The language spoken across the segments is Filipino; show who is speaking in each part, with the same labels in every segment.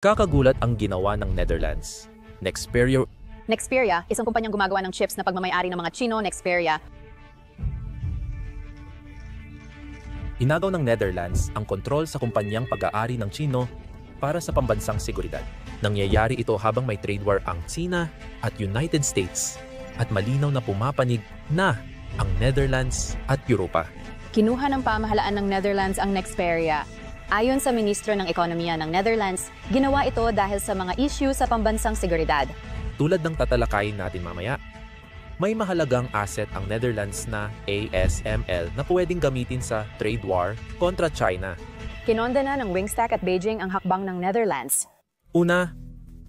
Speaker 1: Kakagulat ang ginawa ng Netherlands. Nexperia.
Speaker 2: Nexperia, isang kumpanyang gumagawa ng chips na pagmamayari ng mga Chino, Nexperia.
Speaker 1: Inagaw ng Netherlands ang kontrol sa kumpanyang pag-aari ng Chino para sa pambansang seguridad. Nangyayari ito habang may trade war ang China at United States at malinaw na pumapanig na ang Netherlands at Europa.
Speaker 2: Kinuha ng pamahalaan ng Netherlands ang Nexperia. Ayon sa Ministro ng Ekonomiya ng Netherlands, ginawa ito dahil sa mga issue sa pambansang seguridad.
Speaker 1: Tulad ng tatalakayin natin mamaya, may mahalagang asset ang Netherlands na ASML na pwedeng gamitin sa trade war kontra China.
Speaker 2: Kinondena ng Wingstack at Beijing ang hakbang ng Netherlands.
Speaker 1: Una,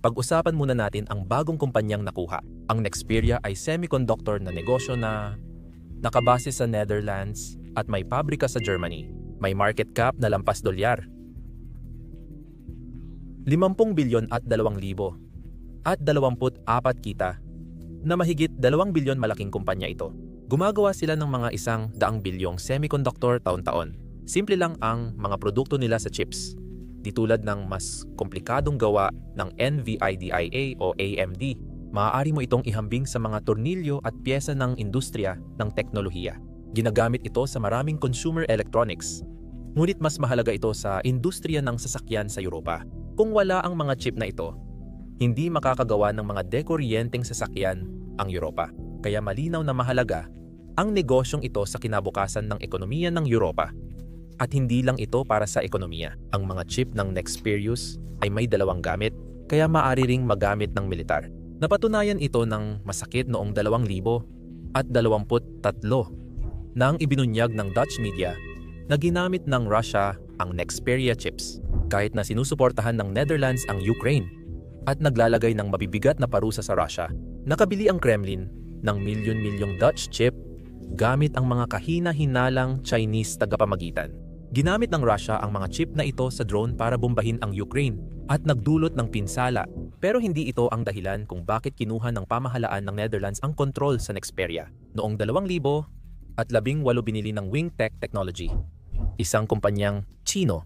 Speaker 1: pag-usapan muna natin ang bagong kumpanyang nakuha. Ang Nexperia ay semiconductor na negosyo na nakabase sa Netherlands at may pabrika sa Germany. May market cap na lampas dolyar. 50 bilyon at 2,000 at 24 kita na mahigit 2 bilyon malaking kumpanya ito. Gumagawa sila ng mga 100 bilyong semiconductor taon-taon. Simple lang ang mga produkto nila sa chips. Di tulad ng mas komplikadong gawa ng NVIDIA o AMD. Maaari mo itong ihambing sa mga tornilyo at piyesa ng industriya ng teknolohiya. Ginagamit ito sa maraming consumer electronics. Ngunit mas mahalaga ito sa industriya ng sasakyan sa Europa. Kung wala ang mga chip na ito, hindi makakagawa ng mga dekoryenteng sasakyan ang Europa. Kaya malinaw na mahalaga ang negosyong ito sa kinabukasan ng ekonomiya ng Europa. At hindi lang ito para sa ekonomiya. Ang mga chip ng Nexperius ay may dalawang gamit, kaya maaari ring magamit ng militar. Napatunayan ito ng masakit noong 2023 nang ibinunyag ng Dutch media na ginamit ng Russia ang Nexperia chips kahit na sinusuportahan ng Netherlands ang Ukraine at naglalagay ng mabibigat na parusa sa Russia. Nakabili ang Kremlin ng milyon-milyong Dutch chip gamit ang mga kahina-hinalang Chinese tagapamagitan. Ginamit ng Russia ang mga chip na ito sa drone para bombahin ang Ukraine at nagdulot ng pinsala, pero hindi ito ang dahilan kung bakit kinuha ng pamahalaan ng Netherlands ang kontrol sa Nexperia. Noong 2018 binili ng Wingtech Technology, isang kumpanyang Chino.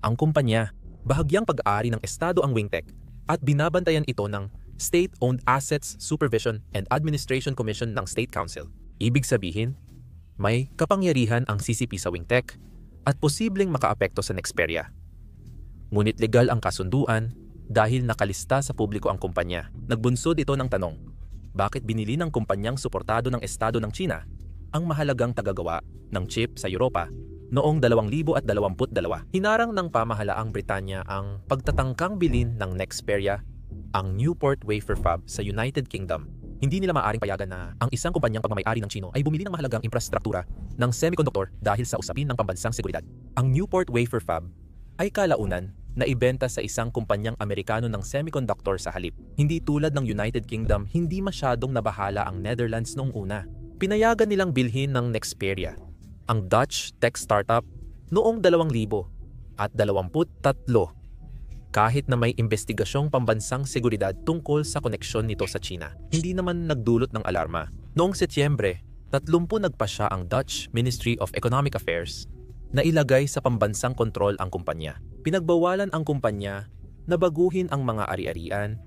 Speaker 1: Ang kumpanya, bahagyang pag-aari ng estado ang Wingtech at binabantayan ito ng State-Owned Assets Supervision and Administration Commission ng State Council. Ibig sabihin, may kapangyarihan ang CCP sa Wingtech at posibleng makaapekto sa Nexperia. Ngunit legal ang kasunduan dahil nakalista sa publiko ang kumpanya. Nagbunsod ito ng tanong, bakit binili ng kumpanyang suportado ng estado ng China ang mahalagang tagagawa ng chip sa Europa noong 2022? Hinarang ng pamahalaang Britanya ang pagtatangkang bilhin ng Nexperia ang Newport Wafer Fab sa United Kingdom. Hindi nila maaaring payagan na ang isang kumpanyang pagmamayari ng Chino ay bumili ng mahalagang infrastruktura ng semiconductor dahil sa usapin ng pambansang seguridad. Ang Newport Wafer Fab ay kalaunan na ibenta sa isang kumpanyang Amerikano ng semiconductor sa halip. Hindi tulad ng United Kingdom, hindi masyadong nabahala ang Netherlands noong una. Pinayagan nilang bilhin ng Nexperia ang Dutch tech startup noong 2023 kahit na may investigasyong pambansang seguridad tungkol sa koneksyon nito sa China. Hindi naman nagdulot ng alarma. Noong Setyembre, 30 nagpasya ang Dutch Ministry of Economic Affairs na ilagay sa pambansang kontrol ang kumpanya. Pinagbawalan ang kumpanya na baguhin ang mga ari-arian,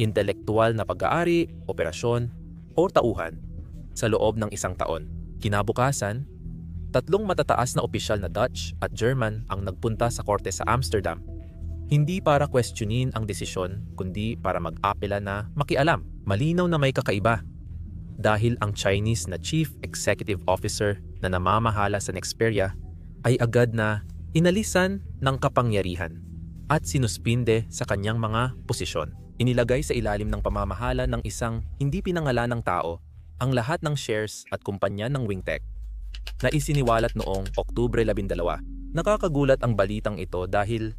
Speaker 1: intelektual na pag-aari, operasyon, o tauhan sa loob ng 1 taon. Kinabukasan, 3 matataas na opisyal na Dutch at German ang nagpunta sa korte sa Amsterdam. Hindi para questionin ang desisyon, kundi para mag-apela na makialam. Malinaw na may kakaiba. Dahil ang Chinese na Chief Executive Officer na namamahala sa Nexperia ay agad na inalisan ng kapangyarihan at sinuspinde sa kanyang mga posisyon. Inilagay sa ilalim ng pamamahala ng isang hindi pinangalanang tao ang lahat ng shares at kumpanya ng Wingtech na isiniwalat noong Oktubre 12. Nakakagulat ang balitang ito dahil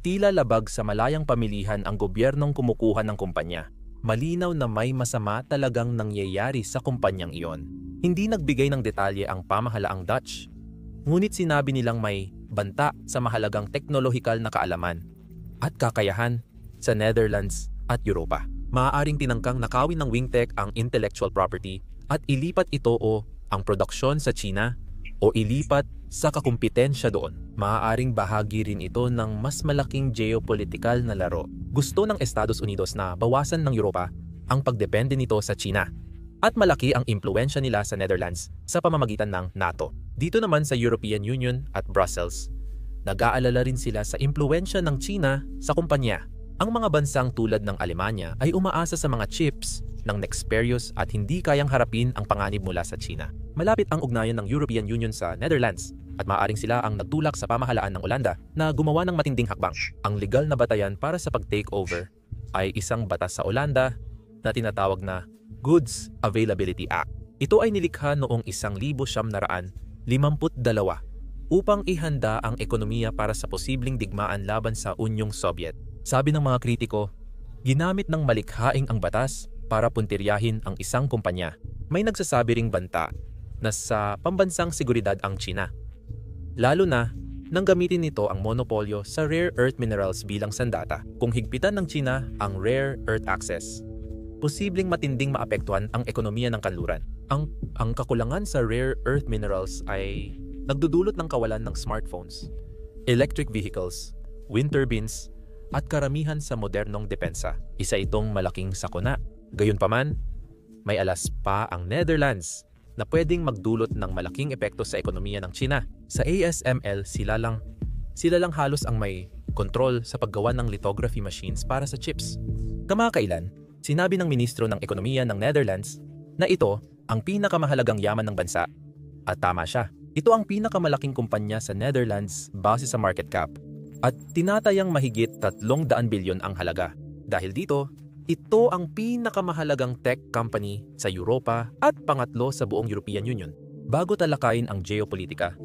Speaker 1: tila labag sa malayang pamilihan ang gobyernong kumukuha ng kumpanya. Malinaw na may masama talagang nangyayari sa kumpanyang iyon. Hindi nagbigay ng detalye ang pamahalaang Dutch, ngunit sinabi nilang may banta sa mahalagang teknolohikal na kaalaman at kakayahan sa Netherlands at Europa. Maaaring tinangkang nakawin ng Wingtech ang intellectual property at ilipat ito o ang produksyon sa China o ilipat sa kakumpetensya doon. Maaaring bahagi rin ito ng mas malaking geopolitikal na laro. Gusto ng Estados Unidos na bawasan ng Europa ang pagdepende nito sa China. At malaki ang impluwensya nila sa Netherlands sa pamamagitan ng NATO. Dito naman sa European Union at Brussels, nag-aalala rin sila sa impluwensya ng China sa kumpanya. Ang mga bansang tulad ng Alemanya ay umaasa sa mga chips ng Nexperius at hindi kayang harapin ang panganib mula sa China. Malapit ang ugnayan ng European Union sa Netherlands at maaaring sila ang nagtulak sa pamahalaan ng Olanda na gumawa ng matinding hakbang. Ang legal na batayan para sa pag-takeover ay isang batas sa Olanda na tinatawag na Goods Availability Act. Ito ay nilikha noong 1952 upang ihanda ang ekonomiya para sa posibleng digmaan laban sa Unyong Soviet. Sabi ng mga kritiko, ginamit ng malikhaing ang batas para puntiryahin ang isang kumpanya. May nagsasabi ring banta na sa pambansang seguridad ang China. Lalo na nang gamitin nito ang monopolyo sa rare earth minerals bilang sandata. Kung higpitan ng China ang rare earth access, posibleng matinding maapektuhan ang ekonomiya ng kanluran. Ang kakulangan sa rare earth minerals ay nagdudulot ng kawalan ng smartphones, electric vehicles, wind turbines, at karamihan sa modernong depensa. Isa itong malaking sakuna. Gayunpaman, may alas pa ang Netherlands na pwedeng magdulot ng malaking epekto sa ekonomiya ng China. Sa ASML, sila lang halos ang may kontrol sa paggawa ng lithography machines para sa chips. Kamakailan, sinabi ng ministro ng ekonomiya ng Netherlands na ito ang pinakamahalagang yaman ng bansa. At tama siya. Ito ang pinakamalaking kumpanya sa Netherlands base sa market cap. At tinatayang mahigit 300 bilyon ang halaga. Dahil dito, ito ang pinakamahalagang tech company sa Europa at pangatlo sa buong European Union. Bago talakayin ang geopolitika,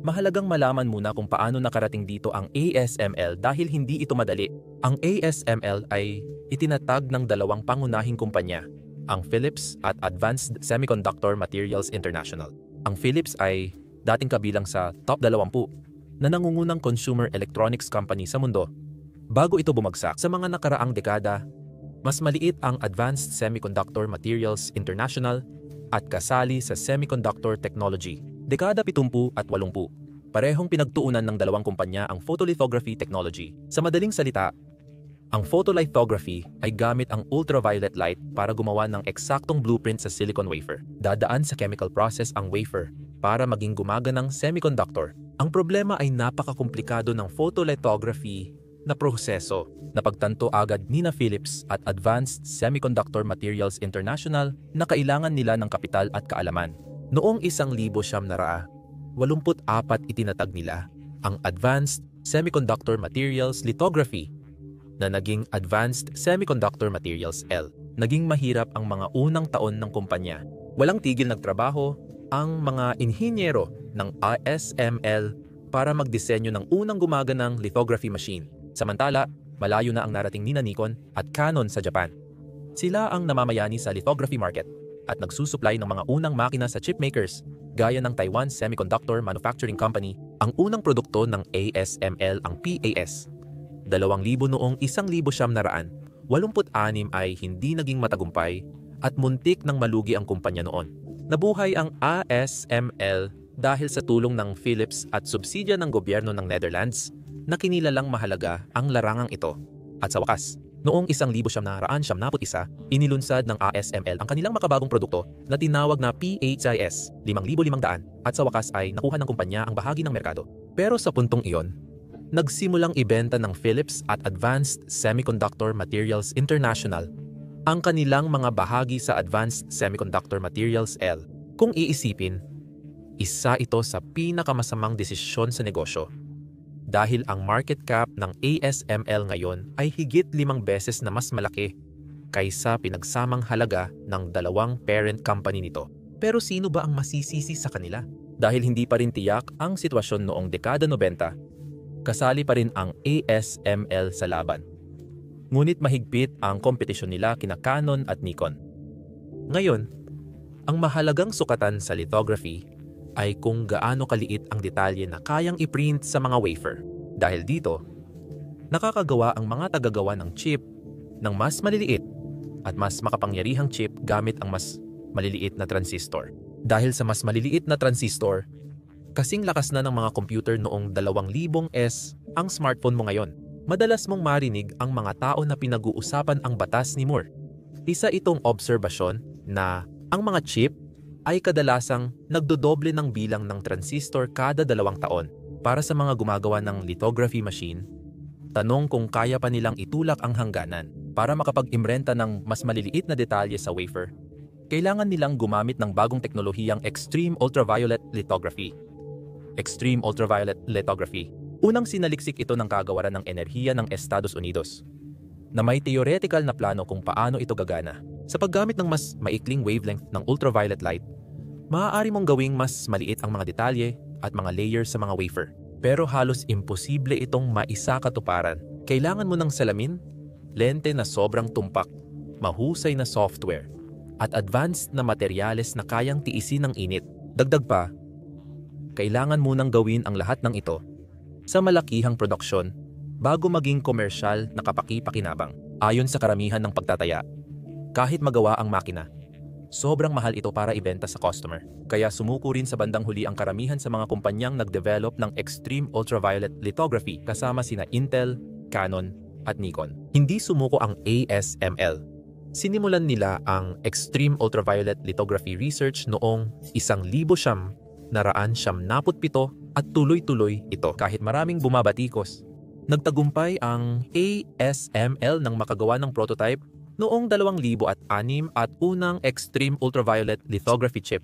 Speaker 1: mahalagang malaman muna kung paano nakarating dito ang ASML dahil hindi ito madali. Ang ASML ay itinatag ng dalawang pangunahing kumpanya, ang Philips at Advanced Semiconductor Materials International. Ang Philips ay dating kabilang sa top 20 na nangungunang consumer electronics company sa mundo. Bago ito bumagsak sa mga nakaraang dekada, mas maliit ang Advanced Semiconductor Materials International at kasali sa semiconductor technology. Dekada 70 at 80, parehong pinagtuunan ng dalawang kumpanya ang photolithography technology. Sa madaling salita, ang photolithography ay gamit ang ultraviolet light para gumawa ng eksaktong blueprint sa silicon wafer. Dadaan sa chemical process ang wafer para maging gumaganang semiconductor. Ang problema ay napakakomplikado ng photolithography na proseso na pagtanto agad ni Philips at Advanced Semiconductor Materials International na kailangan nila ng kapital at kaalaman. Noong 1984, itinatag nila ang Advanced Semiconductor Materials Lithography na naging Advanced Semiconductor Materials L. Naging mahirap ang mga unang taon ng kumpanya. Walang tigil nagtrabaho ang mga inhinyero ng ASML para magdisenyo ng unang gumaganang lithography machine. Samantala, malayo na ang narating ni Nikon at Canon sa Japan. Sila ang namamayani sa lithography market at nagsusupply ng mga unang makina sa chip makers gaya ng Taiwan Semiconductor Manufacturing Company. Ang unang produkto ng ASML ang PAS. 2,000 noong 1986 ay hindi naging matagumpay at muntik nang malugi ang kumpanya noon. Nabuhay ang ASML dahil sa tulong ng Philips at subsidya ng gobyerno ng Netherlands na kinilalang mahalaga ang larangang ito. At sa wakas, noong 1991, inilunsad ng ASML ang kanilang makabagong produkto na tinawag na PHIS 5500 at sa wakas ay nakuha ng kumpanya ang bahagi ng merkado. Pero sa puntong iyon, nagsimulang ibenta ng Philips at Advanced Semiconductor Materials International ang kanilang mga bahagi sa Advanced Semiconductor Materials L. Kung iisipin, isa ito sa pinakamasamang desisyon sa negosyo. Dahil ang market cap ng ASML ngayon ay higit 5 beses na mas malaki kaysa pinagsamang halaga ng dalawang parent company nito. Pero sino ba ang masisisi sa kanila? Dahil hindi pa rin tiyak ang sitwasyon noong dekada 90, kasali pa rin ang ASML sa laban. Ngunit mahigpit ang kompetisyon nila kina Canon at Nikon. Ngayon, ang mahalagang sukatan sa lithography ay kung gaano kaliit ang detalye na kayang i-print sa mga wafer. Dahil dito, nakakagawa ang mga tagagawa ng chip ng mas maliliit at mas makapangyarihang chip gamit ang mas maliliit na transistor. Dahil sa mas maliliit na transistor, Kasing lakas na ng mga computer noong 2000s ang smartphone mo ngayon. Madalas mong marinig ang mga tao na pinag-uusapan ang batas ni Moore. Isa itong obserbasyon na ang mga chip ay kadalasang nagdodoble ng bilang ng transistor kada 2 taon. Para sa mga gumagawa ng lithography machine, tanong kung kaya pa nilang itulak ang hangganan. Para makapag-imrenta ng mas maliliit na detalye sa wafer, kailangan nilang gumamit ng bagong teknolohiyang extreme ultraviolet lithography. Extreme ultraviolet lithography. Unang sinaliksik ito ng kagawaran ng enerhiya ng Estados Unidos, na may theoretical na plano kung paano ito gagana. Sa paggamit ng mas maikling wavelength ng ultraviolet light, maaari mong gawing mas maliit ang mga detalye at mga layers sa mga wafer. Pero halos imposible itong maisakatuparan. Kailangan mo ng salamin, lente na sobrang tumpak, mahusay na software, at advanced na materyales na kayang tiisin ng init. Dagdag pa, kailangan munang gawin ang lahat ng ito sa malakihang produksyon bago maging komersyal na kapaki-pakinabang. Ayon sa karamihan ng pagtataya, kahit magawa ang makina, sobrang mahal ito para ibenta sa customer. Kaya sumuko rin sa bandang huli ang karamihan sa mga kumpanyang nag-develop ng extreme ultraviolet lithography kasama sina Intel, Canon, at Nikon. Hindi sumuko ang ASML. Sinimulan nila ang extreme ultraviolet lithography research noong 1977 at tuloy-tuloy ito kahit maraming bumabatikos. Nagtagumpay ang ASML nang makagawa ng prototype noong 2006 at unang extreme ultraviolet lithography chip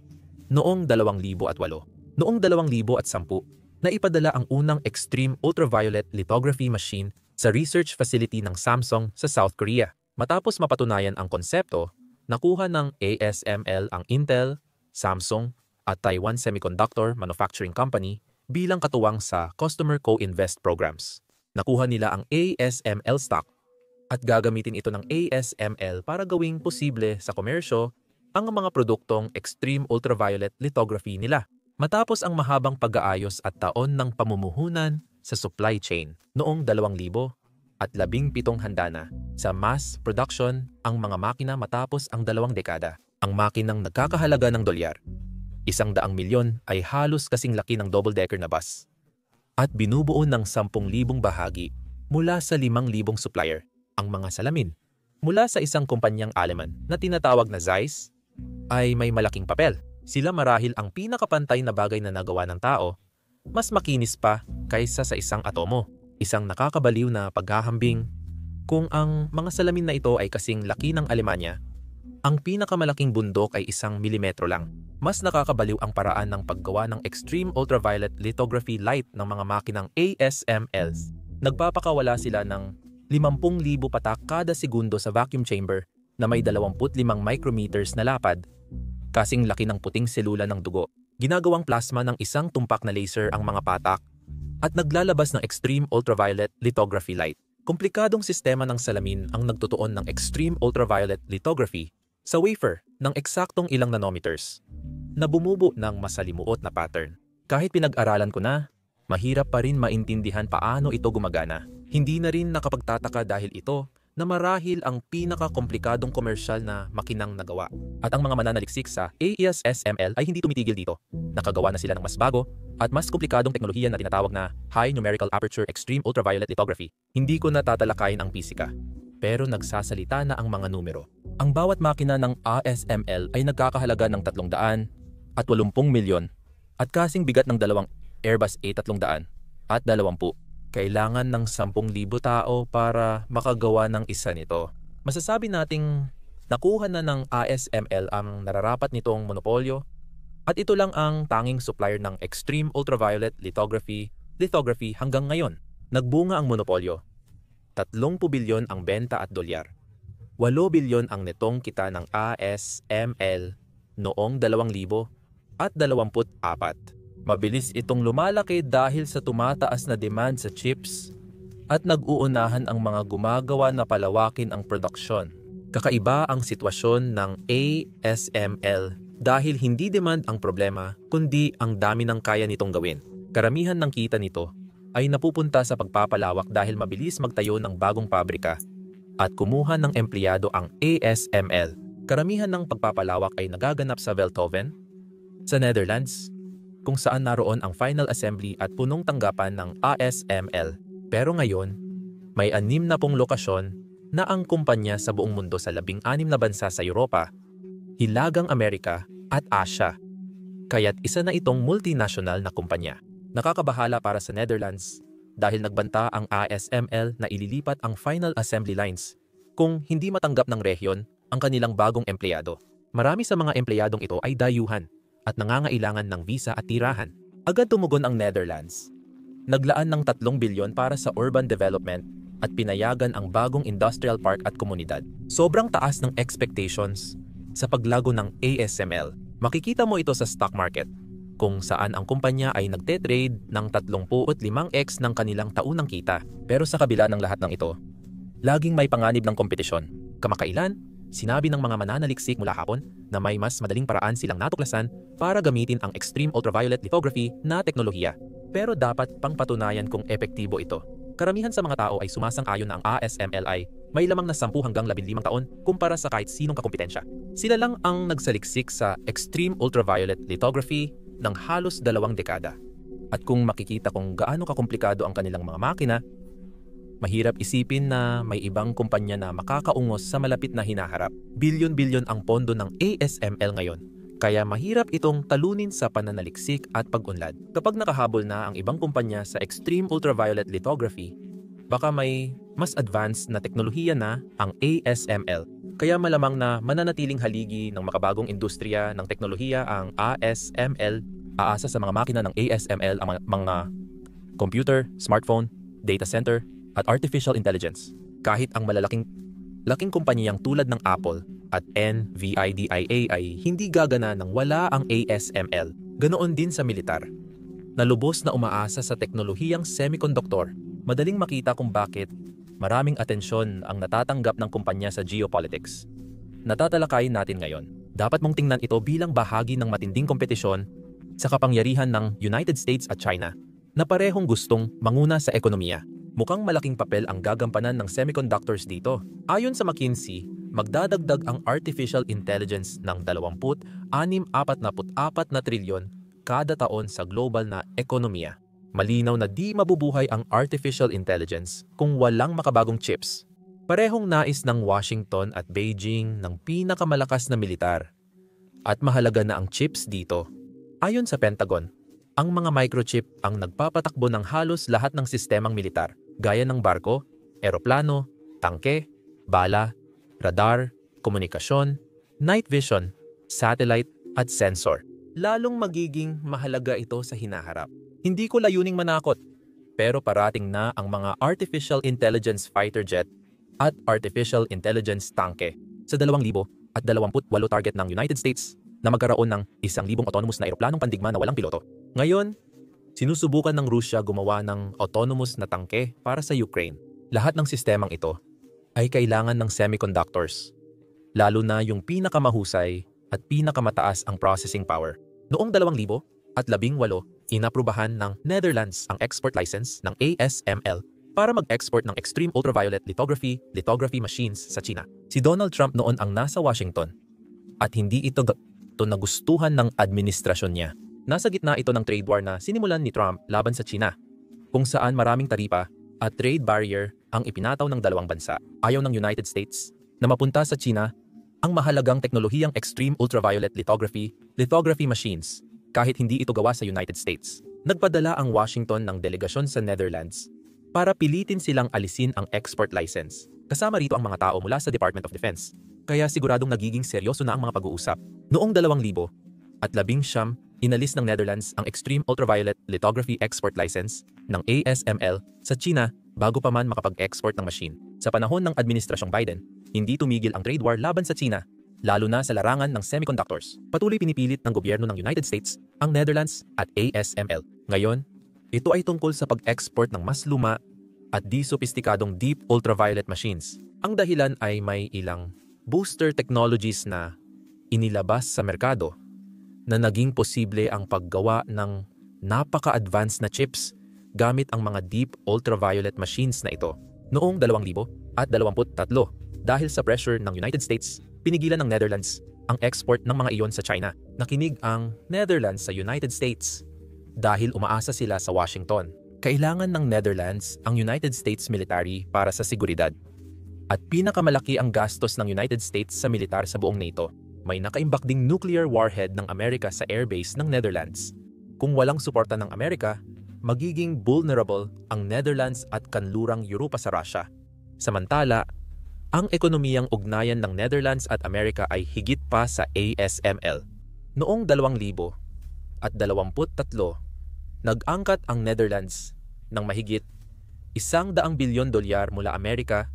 Speaker 1: noong 2008. Noong 2010, naipadala ang unang extreme ultraviolet lithography machine sa research facility ng Samsung sa South Korea. Matapos mapatunayan ang konsepto, nakuha ng ASML ang Intel, Samsung at Taiwan Semiconductor Manufacturing Company bilang katuwang sa Customer Co-Invest Programs. Nakuha nila ang ASML stock at gagamitin ito ng ASML para gawing posible sa komersyo ang mga produktong extreme ultraviolet lithography nila. Matapos ang mahabang pag-aayos at taon ng pamumuhunan sa supply chain, noong 2017 handa na sa mass production ang mga makina matapos ang 2 dekada. Ang makinang nagkakahalaga ng $100 milyon ay halos kasing laki ng double-decker na bus at binubuo ng 10,000 bahagi mula sa 5,000 supplier. Ang mga salamin mula sa isang kumpanyang Aleman na tinatawag na Zeiss ay may malaking papel. Sila marahil ang pinakapantay na bagay na nagawa ng tao, mas makinis pa kaysa sa isang atomo. Isang nakakabaliw na paghahambing. Kung ang mga salamin na ito ay kasing laki ng Alemanya, ang pinakamalaking bundok ay 1 milimetro lang. Mas nakakabaliw ang paraan ng paggawa ng extreme ultraviolet lithography light ng mga makinang ASMLs. Nagpapakawala sila ng 50,000 patak kada segundo sa vacuum chamber na may 25 micrometers na lapad, kasing laki ng puting selula ng dugo. Ginagawang plasma ng isang tumpak na laser ang mga patak at naglalabas ng extreme ultraviolet lithography light. Komplikadong sistema ng salamin ang nagtutuon ng extreme ultraviolet lithography sa wafer ng eksaktong ilang nanometers na bumubo ng masalimuot na pattern. Kahit pinag-aralan ko na, mahirap pa rin maintindihan paano ito gumagana. Hindi na rin nakapagtataka dahil ito na marahil ang pinaka-komplikadong komersyal na makinang nagawa. At ang mga mananaliksik sa ASML ay hindi tumitigil dito. Nakagawa na sila ng mas bago at mas komplikadong teknolohiya na tinatawag na High Numerical Aperture Extreme Ultraviolet Lithography. Hindi ko na tatalakayin ang pisika, pero nagsasalita na ang mga numero. Ang bawat makina ng ASML ay nagkakahalaga ng 380 milyon at kasing bigat ng 2 Airbus A320. Kailangan ng 10,000 tao para makagawa ng isa nito. Masasabi nating nakuha na ng ASML ang nararapat nitong monopolyo at ito lang ang tanging supplier ng extreme ultraviolet lithography hanggang ngayon. Nagbunga ang monopolyo. 30 bilyon ang benta at $8 bilyon ang netong kita ng ASML noong 2024. Mabilis itong lumalaki dahil sa tumataas na demand sa chips at nag-uunahan ang mga gumagawa na palawakin ang produksyon. Kakaiba ang sitwasyon ng ASML dahil hindi demand ang problema kundi ang dami ng kaya nitong gawin. Karamihan ng kita nito ay napupunta sa pagpapalawak dahil mabilis magtayo ng bagong pabrika at kumuha ng empleyado ang ASML. Karamihan ng pagpapalawak ay nagaganap sa Veldhoven, sa Netherlands, kung saan naroon ang final assembly at punong tanggapan ng ASML. Pero ngayon, may 60 lokasyon na ang kumpanya sa buong mundo sa 16 na bansa sa Europa, Hilagang Amerika at Asya. Kaya't isa na itong multinational na kumpanya. Nakakabahala para sa Netherlands dahil nagbanta ang ASML na ililipat ang final assembly lines kung hindi matanggap ng rehiyon ang kanilang bagong empleyado. Marami sa mga empleyadong ito ay dayuhan at nangangailangan ng visa at tirahan. Agad tumugon ang Netherlands. Naglaan ng 3 bilyon para sa urban development at pinayagan ang bagong industrial park at komunidad. Sobrang taas ng expectations sa paglago ng ASML. Makikita mo ito sa stock market, kung saan ang kumpanya ay nagte-trade ng 35x ng kanilang taunang kita. Pero sa kabila ng lahat ng ito, laging may panganib ng kompetisyon. Kamakailan, sinabi ng mga mananaliksik mula hapon na may mas madaling paraan silang natuklasan para gamitin ang extreme ultraviolet lithography na teknolohiya. Pero dapat pang patunayan kung epektibo ito. Karamihan sa mga tao ay sumasang-ayon na ang ASML ay may lamang na 10 hanggang 15 taon kumpara sa kahit sinong kakumpetensya. Sila lang ang nagsaliksik sa extreme ultraviolet lithography ng halos 2 dekada. At kung makikita kung gaano kakomplikado ang kanilang mga makina, mahirap isipin na may ibang kumpanya na makakaungos sa malapit na hinaharap. Bilyon-bilyon ang pondo ng ASML ngayon, kaya mahirap itong talunin sa pananaliksik at pag-unlad. Kapag nakahabol na ang ibang kumpanya sa extreme ultraviolet lithography, baka may mas advanced na teknolohiya na ang ASML. Kaya malamang na mananatiling haligi ng makabagong industriya ng teknolohiya ang ASML. Aasa sa mga makina ng ASML ang mga computer, smartphone, data center, at artificial intelligence. Kahit ang laking kumpanyang tulad ng Apple at NVIDIA ay hindi gagana nang wala ang ASML. Ganoon din sa militar. Na lubos na umaasa sa teknolohiyang semiconductor, madaling makita kung bakit maraming atensyon ang natatanggap ng kumpanya sa geopolitics. Natatalakayin natin ngayon. Dapat mong tingnan ito bilang bahagi ng matinding kompetisyon sa kapangyarihan ng United States at China na parehong gustong manguna sa ekonomiya. Mukhang malaking papel ang gagampanan ng semiconductors dito. Ayon sa McKinsey, magdadagdag ang artificial intelligence ng 26.44 na trilyon kada taon sa global na ekonomiya. Malinaw na di mabubuhay ang artificial intelligence kung walang makabagong chips. Parehong nais ng Washington at Beijing ng pinakamalakas na militar. At mahalaga na ang chips dito. Ayon sa Pentagon, ang mga microchip ang nagpapatakbo ng halos lahat ng sistemang militar, gaya ng barko, eroplano, tangke, bala, radar, komunikasyon, night vision, satellite, at sensor. Lalong magiging mahalaga ito sa hinaharap. Hindi ko layuning manakot, pero parating na ang mga artificial intelligence fighter jet at artificial intelligence tanke sa 2028 target ng United States na magkaroon ng 1,000 autonomous na eroplanong pandigma na walang piloto. Ngayon, sinusubukan ng Rusya gumawa ng autonomous na tangke para sa Ukraine. Lahat ng sistemang ito ay kailangan ng semiconductors, lalo na yung pinakamahusay at pinakamataas ang processing power. Noong 2018, inaprubahan ng Netherlands ang export license ng ASML para mag-export ng extreme ultraviolet lithography machines sa China. Si Donald Trump noon ang nasa Washington at hindi ito nagustuhan ng administrasyon niya. Nasa gitna ito ng trade war na sinimulan ni Trump laban sa China, kung saan maraming taripa at trade barrier ang ipinataw ng dalawang bansa. Ayaw ng United States na mapunta sa China ang mahalagang teknolohiyang extreme ultraviolet lithography machines kahit hindi ito gawa sa United States. Nagpadala ang Washington ng delegasyon sa Netherlands para pilitin silang alisin ang export license. Kasama rito ang mga tao mula sa Department of Defense. Kaya siguradong nagiging seryoso na ang mga pag-uusap. Noong 2019, inalis ng Netherlands ang extreme ultraviolet lithography export license ng ASML sa China bago pa man makapag-export ng machine. Sa panahon ng administrasyong Biden, hindi tumigil ang trade war laban sa China, lalo na sa larangan ng semiconductors. Patuloy pinipilit ng gobyerno ng United States ang Netherlands at ASML. Ngayon, ito ay tungkol sa pag-export ng mas luma at di-sopistikadong deep ultraviolet machines. Ang dahilan ay may ilang booster technologies na inilabas sa merkado na naging posible ang paggawa ng napaka-advanced na chips gamit ang mga deep ultraviolet machines na ito. Noong 2023, dahil sa pressure ng United States, pinigilan ng Netherlands ang export ng mga iyon sa China. Nakinig ang Netherlands sa United States dahil umaasa sila sa Washington. Kailangan ng Netherlands ang United States military para sa seguridad. At pinakamalaki ang gastos ng United States sa militar sa buong NATO. May nakaimbak ding nuclear warhead ng Amerika sa airbase ng Netherlands. Kung walang suporta ng Amerika, magiging vulnerable ang Netherlands at kanlurang Europa sa Russia. Samantala, ang ekonomiyang ugnayan ng Netherlands at Amerika ay higit pa sa ASML. Noong 2023, nag-angkat ang Netherlands ng mahigit $100 bilyon mula Amerika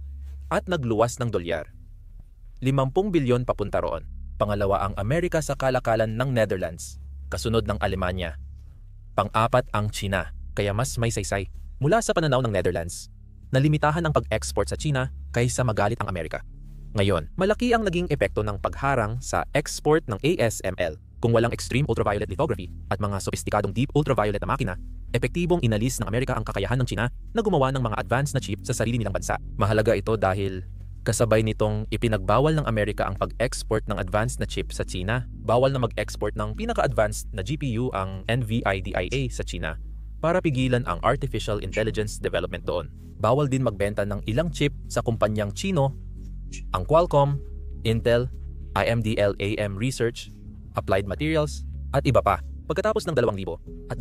Speaker 1: at nagluwas ng dolyar. 50 bilyon papunta roon. Pangalawa ang Amerika sa kalakalan ng Netherlands, kasunod ng Alemanya. Pang-apat ang China, kaya mas may saysay. Mula sa pananaw ng Netherlands, nalimitahan ang pag-export sa China kaysa magalit ang Amerika. Ngayon, malaki ang naging epekto ng pagharang sa export ng ASML. Kung walang extreme ultraviolet lithography at mga sopistikadong deep ultraviolet na makina, epektibong inalis ng Amerika ang kakayahan ng China na gumawa ng mga advanced na chip sa sarili nilang bansa. Mahalaga ito dahil kasabay nitong ipinagbawal ng Amerika ang pag-export ng advanced na chip sa China. Bawal na mag-export ng pinaka-advanced na GPU ang NVIDIA sa China para pigilan ang artificial intelligence development doon. Bawal din magbenta ng ilang chip sa kumpanyang Chino, ang Qualcomm, Intel, AMD-LAM Research, Applied Materials, at iba pa. Pagkatapos ng 2022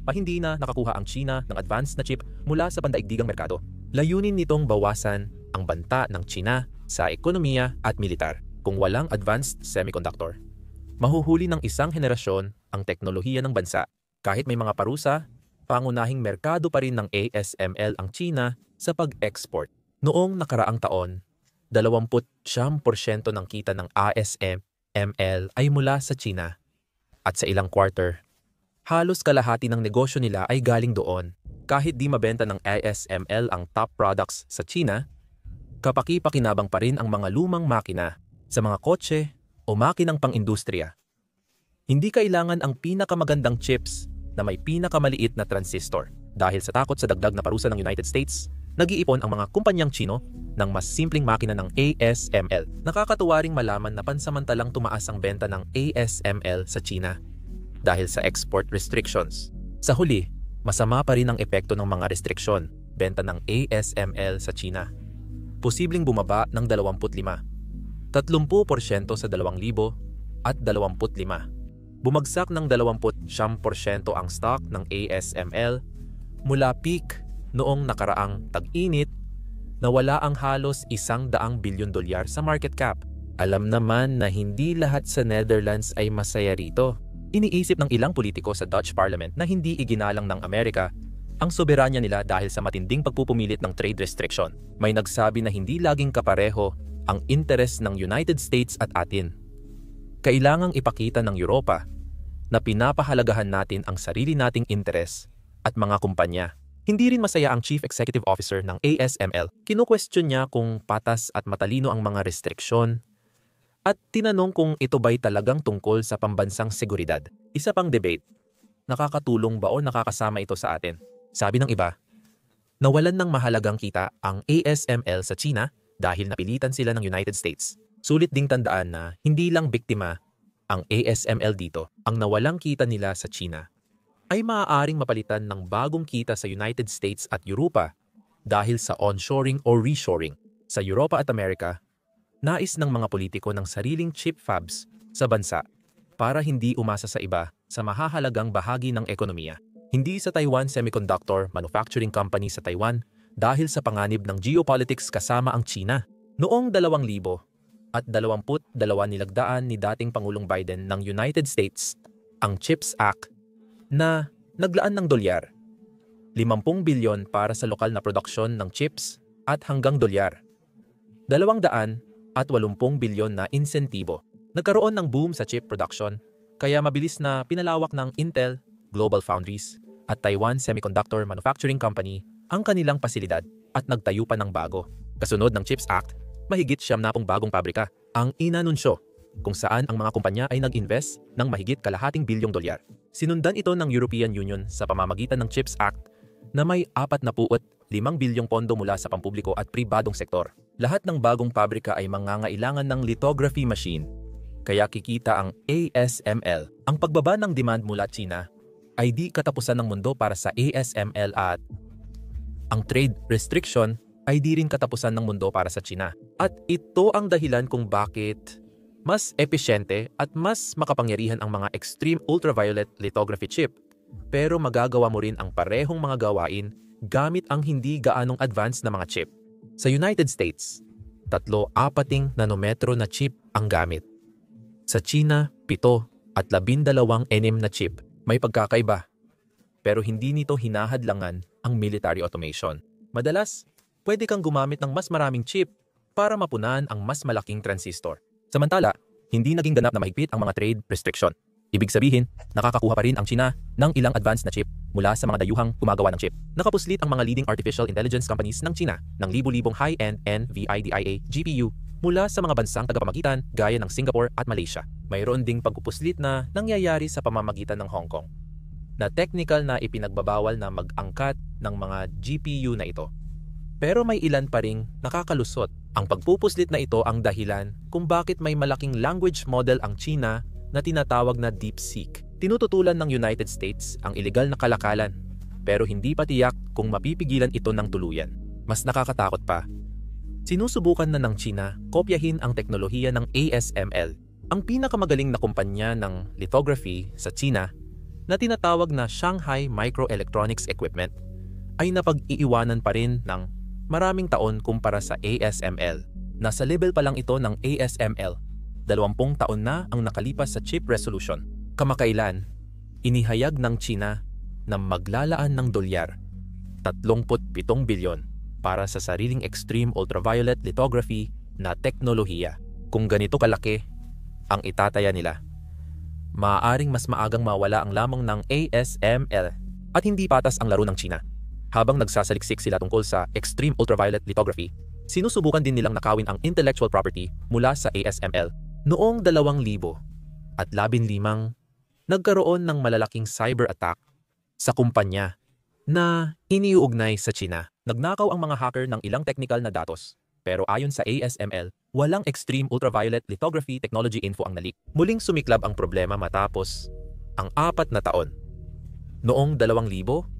Speaker 1: pa hindi na nakakuha ang China ng advanced na chip mula sa pandaigdigang merkado. Layunin nitong bawasan ang banta ng China sa ekonomiya at militar. Kung walang advanced semiconductor, mahuhuli ng isang henerasyon ang teknolohiya ng bansa. Kahit may mga parusa, pangunahing merkado pa rin ng ASML ang China sa pag-export. Noong nakaraang taon, 29% ng kita ng ASML ay mula sa China. At sa ilang quarter, halos kalahati ng negosyo nila ay galing doon. Kahit di mabenta ng ASML ang top products sa China, kapaki-pakinabang pa rin ang mga lumang makina sa mga kotse o makinang pang-industriya. Hindi kailangan ang pinakamagandang chips na may pinakamaliit na transistor. Dahil sa takot sa dagdag na parusa ng United States, nag-iipon ang mga kumpanyang Chino ng mas simpleng makina ng ASML. Nakakatuwa ring malaman na pansamantalang tumaas ang benta ng ASML sa China dahil sa export restrictions. Sa huli, masama pa rin ang epekto ng mga restriksyon, benta ng ASML sa China. Posibleng bumaba ng 25%, 30% sa 2025. Bumagsak ng 20% ang stock ng ASML mula peak noong nakaraang tag-init na wala ang halos $100 bilyon sa market cap. Alam naman na hindi lahat sa Netherlands ay masaya rito. Iniisip ng ilang politiko sa Dutch Parliament na hindi iginalang ng Amerika ang soberanya nila dahil sa matinding pagpupumilit ng trade restriction. May nagsabi na hindi laging kapareho ang interes ng United States at atin. Kailangang ipakita ng Europa na pinapahalagahan natin ang sarili nating interes at mga kumpanya. Hindi rin masaya ang Chief Executive Officer ng ASML. Kinu-question niya kung patas at matalino ang mga restriksyon at tinanong kung ito ba'y talagang tungkol sa pambansang seguridad. Isa pang debate, nakakatulong ba o nakakasama ito sa atin? Sabi ng iba, nawalan ng mahalagang kita ang ASML sa China dahil napilitan sila ng United States. Sulit ding tandaan na hindi lang biktima ang ASML dito. Ang nawalang kita nila sa China ay maaaring mapalitan ng bagong kita sa United States at Europa dahil sa onshoring o reshoring. Sa Europa at Amerika, nais ng mga politiko ng sariling chip fabs sa bansa para hindi umasa sa iba sa mahahalagang bahagi ng ekonomiya. Hindi sa Taiwan Semiconductor Manufacturing Company sa Taiwan dahil sa panganib ng geopolitics kasama ang China. Noong 2022 nilagdaan ni dating Pangulong Biden ng United States ang CHIPS Act na naglaan ng dolyar, 50 bilyon para sa lokal na produksyon ng chips at hanggang dolyar, 280 bilyon na insentibo. Nagkaroon ng boom sa chip production kaya mabilis na pinalawak ng Intel, Global Foundries at Taiwan Semiconductor Manufacturing Company ang kanilang pasilidad at nagtayo pa ng bago. Kasunod ng CHIPS Act, mahigit 70 bagong pabrika ang inanunsyo kung saan ang mga kumpanya ay nag-invest ng mahigit $200 bilyong. Sinundan ito ng European Union sa pamamagitan ng CHIPS Act na may 45 bilyong pondo mula sa pampubliko at pribadong sektor. Lahat ng bagong pabrika ay mangangailangan ng lithography machine, kaya kikita ang ASML. Ang pagbaba ng demand mula China ay di katapusan ng mundo para sa ASML at ang trade restriction ay di rin katapusan ng mundo para sa China. At ito ang dahilan kung bakit mas epesyente at mas makapangyarihan ang mga extreme ultraviolet lithography chip. Pero magagawa mo rin ang parehong mga gawain gamit ang hindi gaanong advanced na mga chip. Sa United States, 3-4 nanometro na chip ang gamit. Sa China, 7 at 12 na chip. May pagkakaiba. Pero hindi nito hinahadlangan ang military automation. Madalas, pwede kang gumamit ng mas maraming chip para mapunan ang mas malaking transistor. Samantala, hindi naging ganap na mahigpit ang mga trade restriction. Ibig sabihin, nakakakuha pa rin ang China ng ilang advanced na chip mula sa mga dayuhang gumagawa ng chip. Nakapuslit ang mga leading artificial intelligence companies ng China ng libu-libong high-end NVIDIA GPU mula sa mga bansang tagapamagitan gaya ng Singapore at Malaysia. Mayroon ding pagpupuslit na nangyayari sa pamamagitan ng Hong Kong na technical na ipinagbabawal na mag-angkat ng mga GPU na ito. Pero may ilan pa ring nakakalusot. Ang pagpupuslit na ito ang dahilan kung bakit may malaking language model ang China na tinatawag na DeepSeek. Tinututulan ng United States ang ilegal na kalakalan, pero hindi pa tiyak kung mapipigilan ito ng tuluyan. Mas nakakatakot pa, sinusubukan na ng China kopyahin ang teknolohiya ng ASML, ang pinakamagaling na kumpanya ng lithography sa China na tinatawag na Shanghai Microelectronics Equipment, ay napag-iiwanan pa rin ng maraming taon kumpara sa ASML. Nasa level pa lang ito ng ASML. 20 taon na ang nakalipas sa chip resolution. Kamakailan, inihayag ng China na maglalaan ng dolyar, 37 bilyon, para sa sariling extreme ultraviolet lithography na teknolohiya. Kung ganito kalaki ang itataya nila, maaaring mas maagang mawala ang lamang ng ASML at hindi patas ang laro ng China. Habang nagsasaliksik sila tungkol sa extreme ultraviolet lithography, sinusubukan din nilang nakawin ang intellectual property mula sa ASML. Noong 2015, nagkaroon ng malalaking cyber attack sa kumpanya na iniuugnay sa China. Nagnakaw ang mga hacker ng ilang technical na datos. Pero ayon sa ASML, walang extreme ultraviolet lithography technology info ang nalik. Muling sumiklab ang problema matapos ang 4 na taon. Noong 2019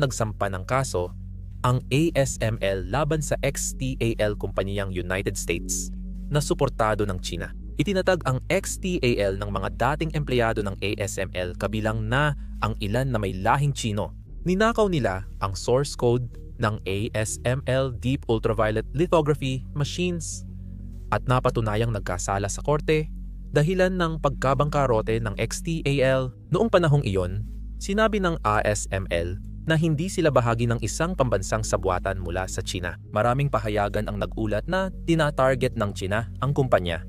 Speaker 1: nagsampa ng kaso ang ASML laban sa XTAL kumpanyang United States na suportado ng China. Itinatag ang XTAL ng mga dating empleyado ng ASML kabilang na ang ilan na may lahing Chino. Ninakaw nila ang source code ng ASML Deep Ultraviolet Lithography machines at napatunayang nagkasala sa korte dahilan ng pagkabangkarote ng XTAL. Noong panahong iyon, sinabi ng ASML na hindi sila bahagi ng isang pambansang sabwatan mula sa China. Maraming pahayagan ang nag-ulat na tina-target ng China ang kumpanya.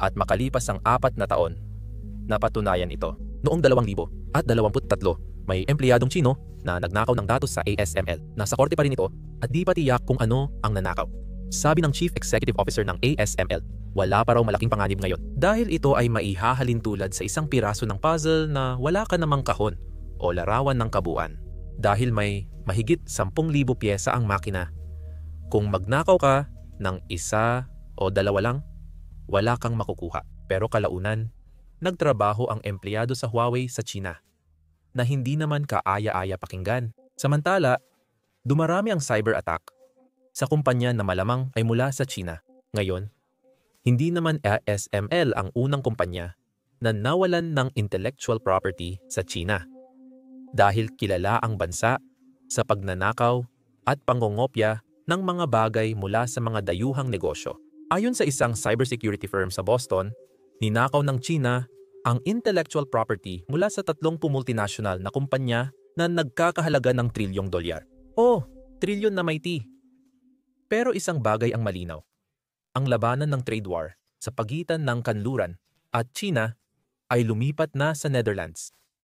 Speaker 1: At makalipas ang 4 na taon, napatunayan ito. Noong 2023, may empleyadong Chino na nagnakaw ng datos sa ASML. Nasa korte pa rin ito at di pa tiyak kung ano ang nanakaw. Sabi ng Chief Executive Officer ng ASML, wala pa raw malaking panganib ngayon dahil ito ay maihahalin tulad sa isang piraso ng puzzle na wala ka namang kahon o larawan ng kabuuan. Dahil may mahigit 10,000 pyesa ang makina. Kung magnakaw ka ng 1 o 2 lang, wala kang makukuha. Pero kalaunan, nagtrabaho ang empleyado sa Huawei sa China na hindi naman kaaya-aya pakinggan. Samantala, dumarami ang cyber attack sa kumpanya na malamang ay mula sa China. Ngayon, hindi naman ASML ang unang kumpanya na nawalan ng intellectual property sa China. Dahil kilala ang bansa sa pagnanakaw at pangongopya ng mga bagay mula sa mga dayuhang negosyo. Ayon sa isang cybersecurity firm sa Boston, ninakaw ng China ang intellectual property mula sa 30 multinational na kumpanya na nagkakahalaga ng trilyong dolyar. Oh, trilyon na may T. Pero isang bagay ang malinaw. Ang labanan ng trade war sa pagitan ng kanluran at China ay lumipat na sa Netherlands.